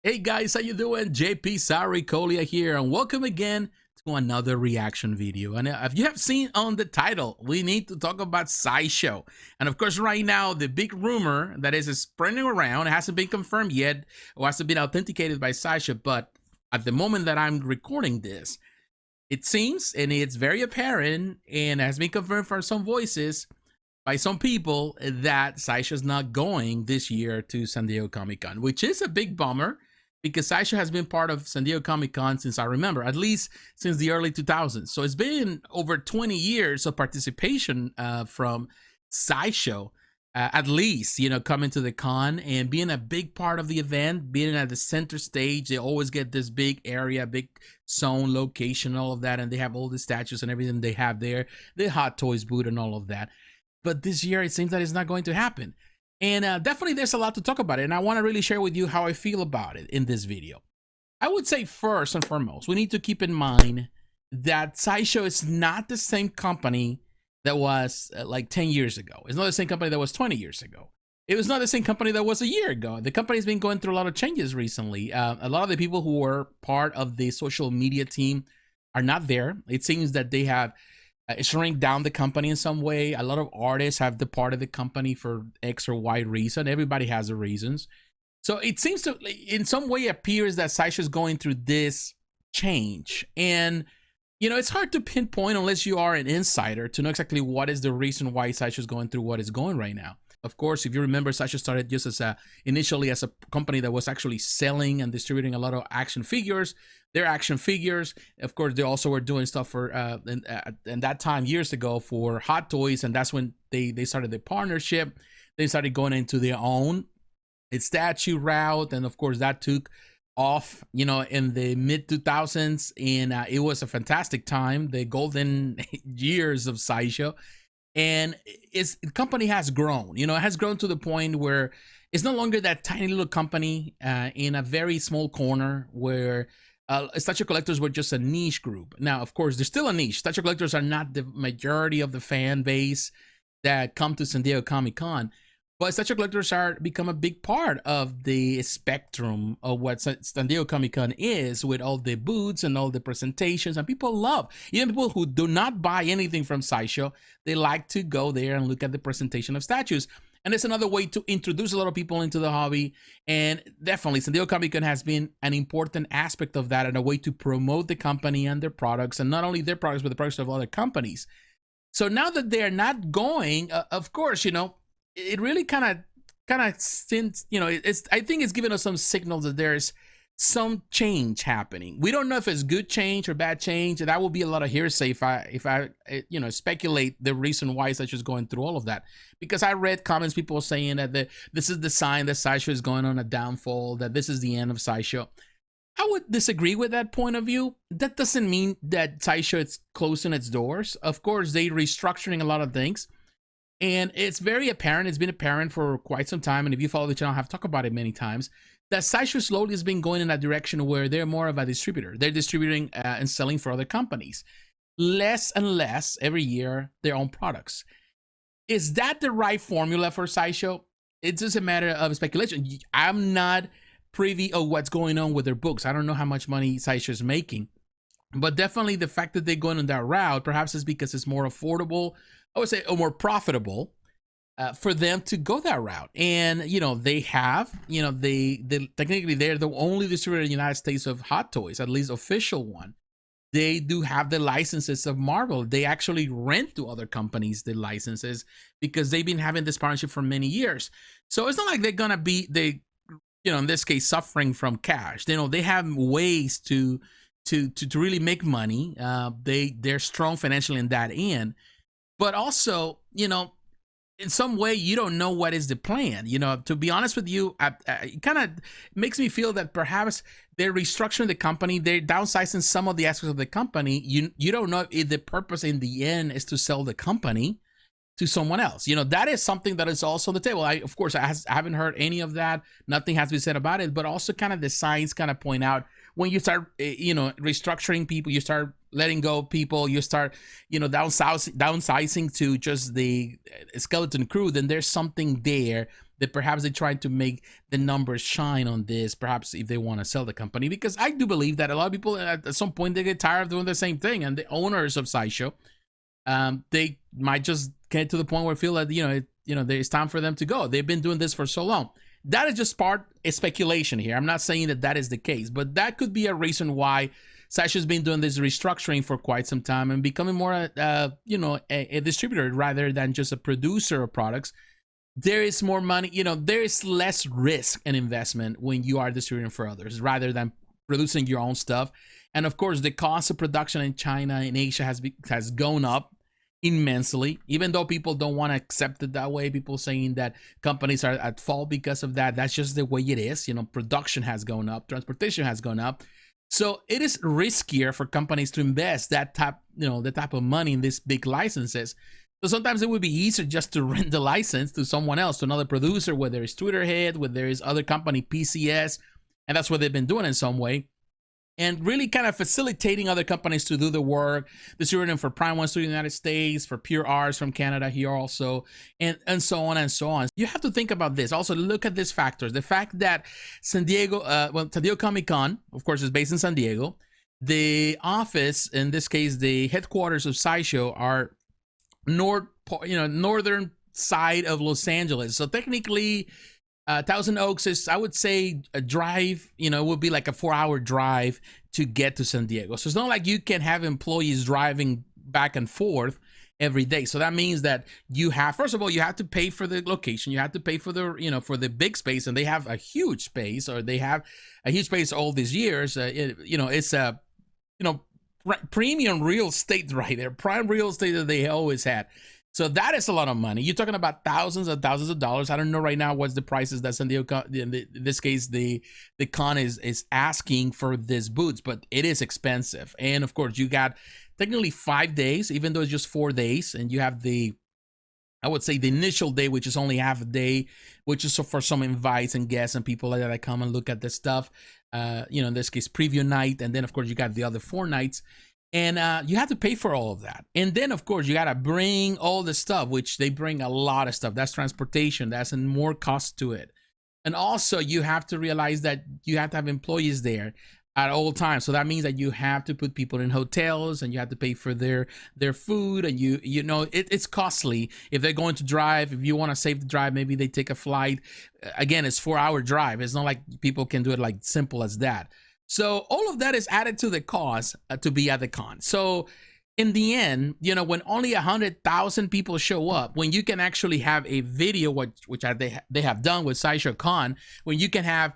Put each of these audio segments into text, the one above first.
Hey guys, how you doing? jpsarrireviews here, and welcome again to another reaction video. And if you have seen on the title, we need to talk about Sideshow. And of course, right now, the big rumor that is spreading around, it hasn't been confirmed yet, or hasn't been authenticated by Sideshow, but at the moment that I'm recording this, it seems, and it's very apparent, and has been confirmed from some voices, by some people, that Sideshow's not going this year to San Diego Comic-Con, which is a big bummer because Sideshow has been part of San Diego Comic-Con since I remember, at least since the early 2000s. So it's been over 20 years of participation from Sideshow, at least, coming to the con and being a big part of the event, being at the center stage. They always get this big area, big zone location, all of that, and they have all the statues and everything they have there, the Hot Toys booth and all of that. But this year, it seems that it's not going to happen. And definitely, there's a lot to talk about it. And I want to really share with you how I feel about it in this video. I would say first and foremost, we need to keep in mind that Sideshow is not the same company that was like 10 years ago. It's not the same company that was 20 years ago. It was not the same company that was a year ago. The company's been going through a lot of changes recently. A lot of the people who were part of the social media team are not there. It seems that they have shrink down the company in some way. A lot of artists have departed the company for X or Y reason. Everybody has their reasons. So it seems to, in some way, appears that Sideshow is going through this change. And, it's hard to pinpoint unless you are an insider to know exactly what is the reason why Sideshow is going through what is going right now. Of course, if you remember, Sideshow started just as initially as a company that was actually selling and distributing a lot of action figures. Their action figures, of course, they also were doing stuff for in that time years ago for Hot Toys, and that's when they started the partnership. They started going into their own statue route, and of course that took off, in the mid 2000s, and it was a fantastic time, the golden years of Sideshow. And the company has grown. It has grown to the point where it's no longer that tiny little company in a very small corner where statue collectors were just a niche group. Now, of course, there's still a niche. Statue collectors are not the majority of the fan base that come to San Diego Comic-Con, but statue collectors are become a big part of the spectrum of what San Diego Comic-Con is, with all the booths and all the presentations. And people love, even people who do not buy anything from Sideshow, they like to go there and look at the presentation of statues. And it's another way to introduce a lot of people into the hobby. And definitely, San Diego Comic-Con has been an important aspect of that, and a way to promote the company and their products, and not only their products, but the products of other companies. So now that they're not going, of course, it really kind of since I think it's giving us some signals that there's some change happening. We don't know if it's good change or bad change, and that will be a lot of hearsay if I speculate the reason why Sideshow is going through all of that, because I read comments, people saying that this is the sign that Sideshow is going on a downfall, that this is the end of Sideshow. I would disagree with that point of view. That doesn't mean that Sideshow is closing its doors. Of course, they're restructuring a lot of things. And it's very apparent, it's been apparent for quite some time, and if you follow the channel, I've talked about it many times, that Sideshow slowly has been going in a direction where they're more of a distributor. They're distributing and selling for other companies. Less and less every year, their own products. Is that the right formula for Sideshow? It's just a matter of speculation. I'm not privy of what's going on with their books. I don't know how much money Sideshow is making. But definitely the fact that they're going on that route, perhaps is because it's more affordable, I would say, or more profitable for them to go that route. And, they have, they technically, they're the only distributor in the United States of Hot Toys, at least official one. They do have the licenses of Marvel. They actually rent to other companies the licenses because they've been having this partnership for many years. So it's not like they're going to be, in this case, suffering from cash. They have ways to really make money. They're strong financially in that end. But also, in some way, you don't know what is the plan. To be honest with you, it kind of makes me feel that perhaps they're restructuring the company. They're downsizing some of the aspects of the company. You don't know if the purpose in the end is to sell the company to someone else. That is something that is also on the table. Of course, I haven't heard any of that. Nothing has been said about it. But also kind of the signs kind of point out when you start, restructuring people, you start letting go of people, you start, downsizing to just the skeleton crew, then there's something there that perhaps they try to make the numbers shine on this, perhaps if they want to sell the company. Because I do believe that a lot of people at some point they get tired of doing the same thing, and the owners of Sideshow, they might just get to the point where they feel that it's time for them to go. They've been doing this for so long. That is just part of speculation here. I'm not saying that that is the case, but that could be a reason why Sideshow's been doing this restructuring for quite some time and becoming more, a distributor rather than just a producer of products. There is more money, there is less risk and investment when you are distributing for others rather than producing your own stuff. And of course, the cost of production in China and Asia has gone up immensely, even though people don't want to accept it that way. People saying that companies are at fault because of that. That's just the way it is. Production has gone up, transportation has gone up. So it is riskier for companies to invest the type of money in these big licenses. So sometimes it would be easier just to rent the license to someone else, to another producer, whether it's Twitterhead, whether it's other company, PCS, and that's what they've been doing in some way. And really kind of facilitating other companies to do the work, distributing for Prime One Studio in the United States, for Pure Arts from Canada here also, and so on and so on. You have to think about this. Also, look at these factors. The fact that San Diego Comi-Con, of course, is based in San Diego. The office, in this case, the headquarters of Sideshow, are northern side of Los Angeles. So technically, Thousand Oaks is, I would say, a drive, would be like a 4-hour drive to get to San Diego. So it's not like you can have employees driving back and forth every day. So that means that first of all, you have to pay for the location. You have to pay for for the big space, and they have a huge space, or they have a huge space all these years. It's a, premium real estate right there, prime real estate that they always had. So that is a lot of money. You're talking about thousands and thousands of dollars. I don't know right now what's the prices that San Diego, in this case, the con is asking for these booths, but it is expensive. And of course, you got technically 5 days, even though it's just 4 days, and you have I would say the initial day, which is only half a day, which is for some invites and guests and people like that come and look at this stuff. In this case, preview night, and then of course you got the other 4 nights. And you have to pay for all of that. And then, of course, you got to bring all the stuff, which they bring a lot of stuff. That's transportation. That's more cost to it. And also, you have to realize that you have to have employees there at all times. So that means that you have to put people in hotels, and you have to pay for their food. And it's costly. If they're going to drive, if you want to save the drive, maybe they take a flight. Again, it's 4-hour drive. It's not like people can do it like simple as that. So all of that is added to the cost to be at the con. So in the end, when only 100,000 people show up, when you can actually have a video, which they have done with Sideshow Con, when you can have,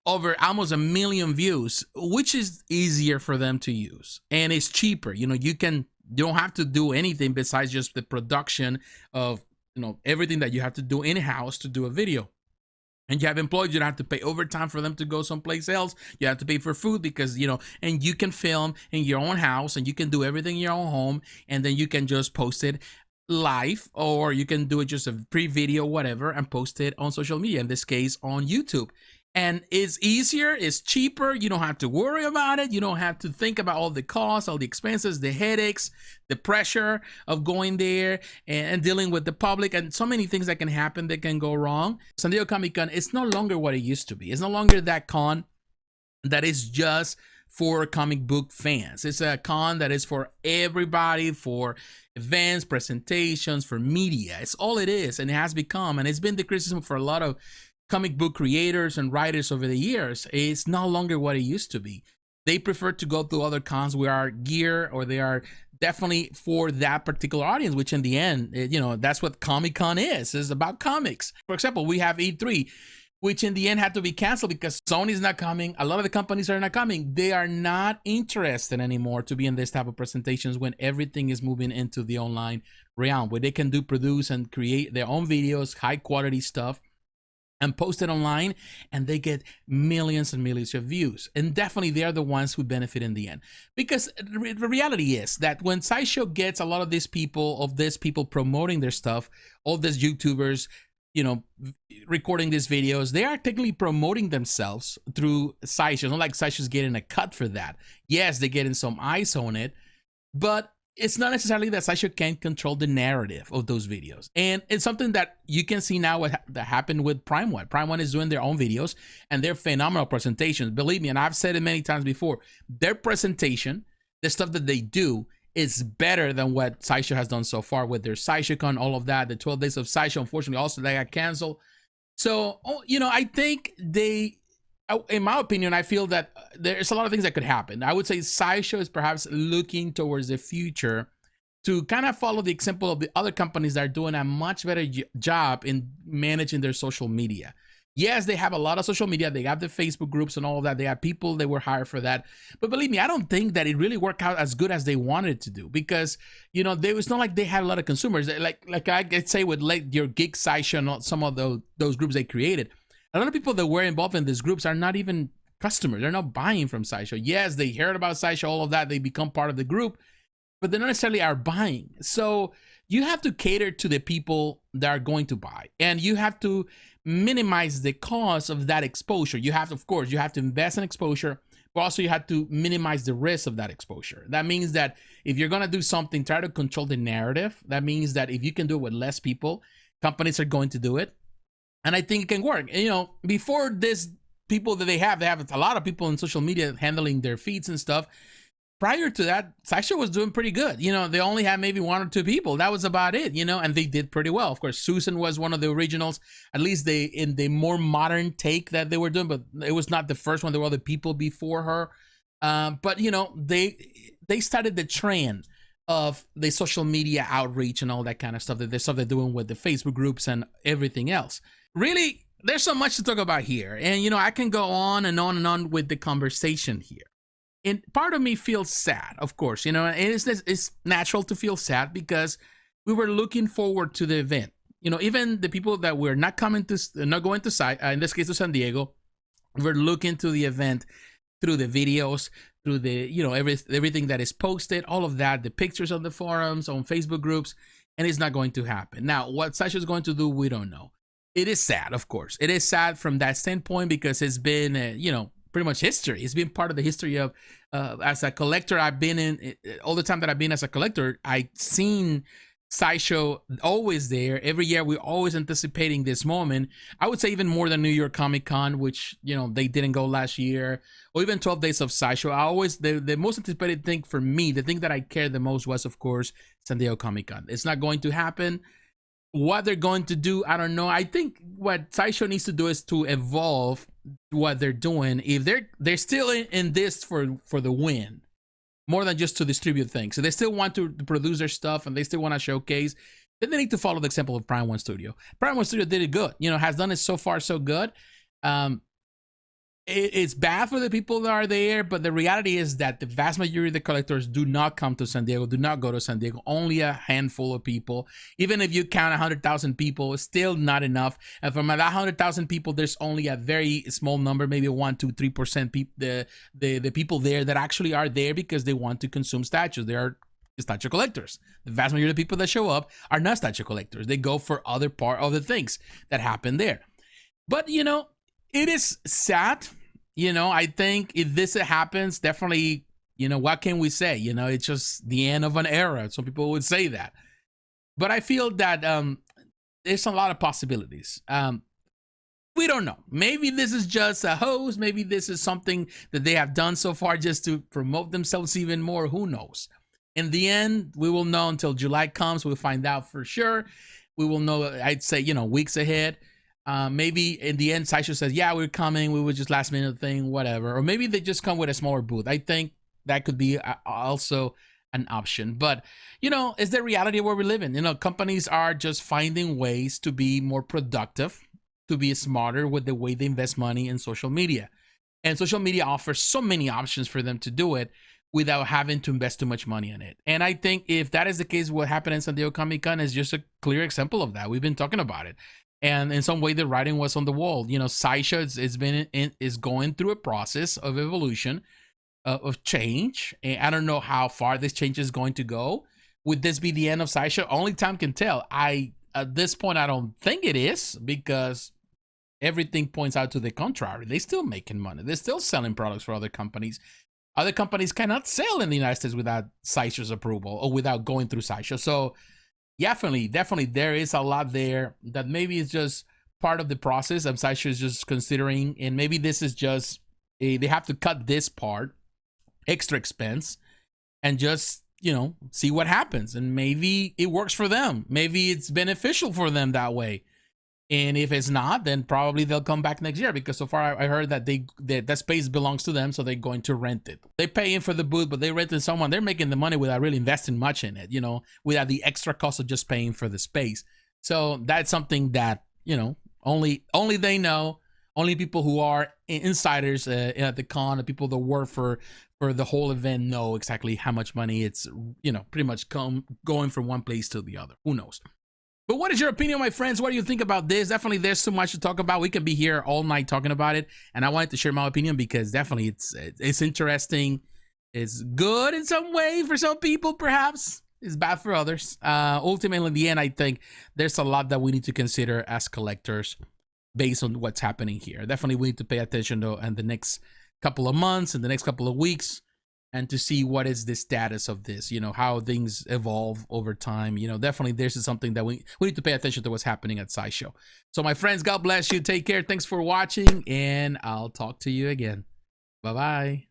over almost 1 million views, which is easier for them to use. And it's cheaper. You don't have to do anything besides just the production of, everything that you have to do in-house to do a video. And you have employees, you don't have to pay overtime for them to go someplace else. You have to pay for food because, and you can film in your own house, and you can do everything in your own home, and then you can just post it live, or you can do it just a pre-video, whatever, and post it on social media, in this case, on YouTube. And it's easier, it's cheaper, you don't have to worry about it, you don't have to think about all the costs, all the expenses, the headaches, the pressure of going there and dealing with the public, and so many things that can happen that can go wrong. San Diego Comic-Con is no longer what it used to be. It's no longer that con that is just for comic book fans. It's a con that is for everybody, for events, presentations, for media. It's all it is, and it has become, and it's been the criticism for a lot of comic book creators and writers over the years. It's no longer what it used to be. They prefer to go to other cons where are gear, or they are definitely for that particular audience, which in the end, that's what Comic-Con is. It's about comics. For example, we have E3, which in the end had to be canceled because Sony's not coming. A lot of the companies are not coming. They are not interested anymore to be in this type of presentations when everything is moving into the online realm, where they can produce and create their own videos, high quality stuff, and post it online, and they get millions and millions of views. And definitely they are the ones who benefit in the end. Because the reality is that when Sideshow gets a lot of these people promoting their stuff, all these YouTubers, recording these videos, they are technically promoting themselves through Sideshow. It's not like Sideshow's getting a cut for that. Yes, they're getting some eyes on it, but it's not necessarily that Sideshow can't control the narrative of those videos. And it's something that you can see now that happened with Prime One. Prime One is doing their own videos and they're phenomenal presentations. Believe me, and I've said it many times before, their presentation, the stuff that they do, is better than what Sideshow has done so far with their SideshowCon, all of that. The 12 days of Sideshow, unfortunately, also they got canceled. So, I think in my opinion, I feel that there's a lot of things that could happen. I would say Sideshow is perhaps looking towards the future to kind of follow the example of the other companies that are doing a much better job in managing their social media. Yes, they have a lot of social media. They have the Facebook groups and all of that. They have people that were hired for that. But believe me, I don't think that it really worked out as good as they wanted it to do, because, it's not like they had a lot of consumers. Like I could say with your Geek Sideshow and some of those groups they created, a lot of people that were involved in these groups are not even customers. They're not buying from Sideshow. Yes, they heard about Sideshow, all of that. They become part of the group, but they not necessarily are buying. So you have to cater to the people that are going to buy, and you have to minimize the cost of that exposure. You have to, of course, you have to invest in exposure, but also you have to minimize the risk of that exposure. That means that if you're going to do something, try to control the narrative. That means that if you can do it with less people, companies are going to do it. And I think it can work. And, before this, people that they have a lot of people in social media handling their feeds and stuff. Prior to that, Sideshow was doing pretty good. They only had maybe 1 or 2 people. That was about it, and they did pretty well. Of course, Susan was one of the originals, at least in the more modern take that they were doing, but it was not the first one. There were other people before her. But, they started the trend of the social media outreach and all that kind of stuff that they're doing with the Facebook groups and everything else. Really, there's so much to talk about here. And, I can go on and on and on with the conversation here. And part of me feels sad, of course, and it's natural to feel sad because we were looking forward to the event. Even the people that were not going to in this case to San Diego, we're looking to the event through the videos, through the, everything that is posted, all of that, the pictures on the forums, on Facebook groups, and it's not going to happen. Now, what Sideshow is going to do, we don't know. It is sad, of course. It is sad from that standpoint because it's been, pretty much history. It's been part of the history of, as a collector, I've been in, all the time that I've been as a collector, I've seen Sideshow always there. Every year, we're always anticipating this moment. I would say even more than New York Comic-Con, which, they didn't go last year, or even 12 Days of Sideshow. I always, the most anticipated thing for me, the thing that I cared the most was, of course, San Diego Comic-Con. It's not going to happen. What they're going to do, I don't know. I think what Sideshow needs to do is to evolve what they're doing. If they're still in this for the win, more than just to distribute things. So they still want to produce their stuff and they still want to showcase. Then they need to follow the example of Prime One Studio. Prime One Studio did it good. Has done it so far so good. It's bad for the people that are there, but the reality is that the vast majority of the collectors do not come to San Diego, do not go to San Diego. Only a handful of people. Even if you count 100,000 people, it's still not enough. And from that 100,000 people, there's only a very small number, maybe 1, 2, 3%, the people there that actually are there because they want to consume statues. They are statue collectors. The vast majority of the people that show up are not statue collectors. They go for other things that happen there. But, it is sad. I think if this happens, definitely, what can we say? It's just the end of an era. Some people would say that. But I feel that there's a lot of possibilities. We don't know. Maybe this is just a hoax. Maybe this is something that they have done so far just to promote themselves even more. Who knows? In the end, we will know until July comes. We'll find out for sure. We will know, I'd say, weeks ahead. Maybe in the end, Sideshow says, yeah, we're coming. We were just last minute thing, whatever. Or maybe they just come with a smaller booth. I think that could be also an option. But, it's the reality of where we live in. Companies are just finding ways to be more productive, to be smarter with the way they invest money in social media. And social media offers so many options for them to do it without having to invest too much money in it. And I think if that is the case, what happened in San Diego Comic-Con is just a clear example of that. We've been talking about it. And in some way, the writing was on the wall. Sideshow is going through a process of evolution, of change. And I don't know how far this change is going to go. Would this be the end of Sideshow? Only time can tell. At this point, I don't think it is, because everything points out to the contrary. They're still making money. They're still selling products for other companies. Other companies cannot sell in the United States without Sideshow's approval or without going through Sideshow. So definitely, there is a lot there that maybe is just part of the process of Sideshow is just considering, and maybe this is just they have to cut this part, extra expense, and just see what happens, and maybe it works for them. Maybe it's beneficial for them that way. And if it's not, then probably they'll come back next year, because so far I heard that that space belongs to them, so they're going to rent it. They pay in for the booth, but they rented someone. They're making the money without really investing much in it, without the extra cost of just paying for the space. So that's something that only they know. Only people who are insiders at the con, the people that work for the whole event, know exactly how much money it's pretty much going from one place to the other. Who knows? But what is your opinion, my friends? What do you think about this? Definitely, there's so much to talk about. We can be here all night talking about it, and I wanted to share my opinion because definitely it's interesting. It's good in some way for some people, perhaps. It's bad for others. Ultimately, in the end, I think there's a lot that we need to consider as collectors based on what's happening here. Definitely, we need to pay attention to in the next couple of months and the next couple of weeks, and to see what is the status of this, how things evolve over time. Definitely this is something that we need to pay attention to what's happening at Sideshow. So my friends, God bless you. Take care. Thanks for watching, and I'll talk to you again. Bye-bye.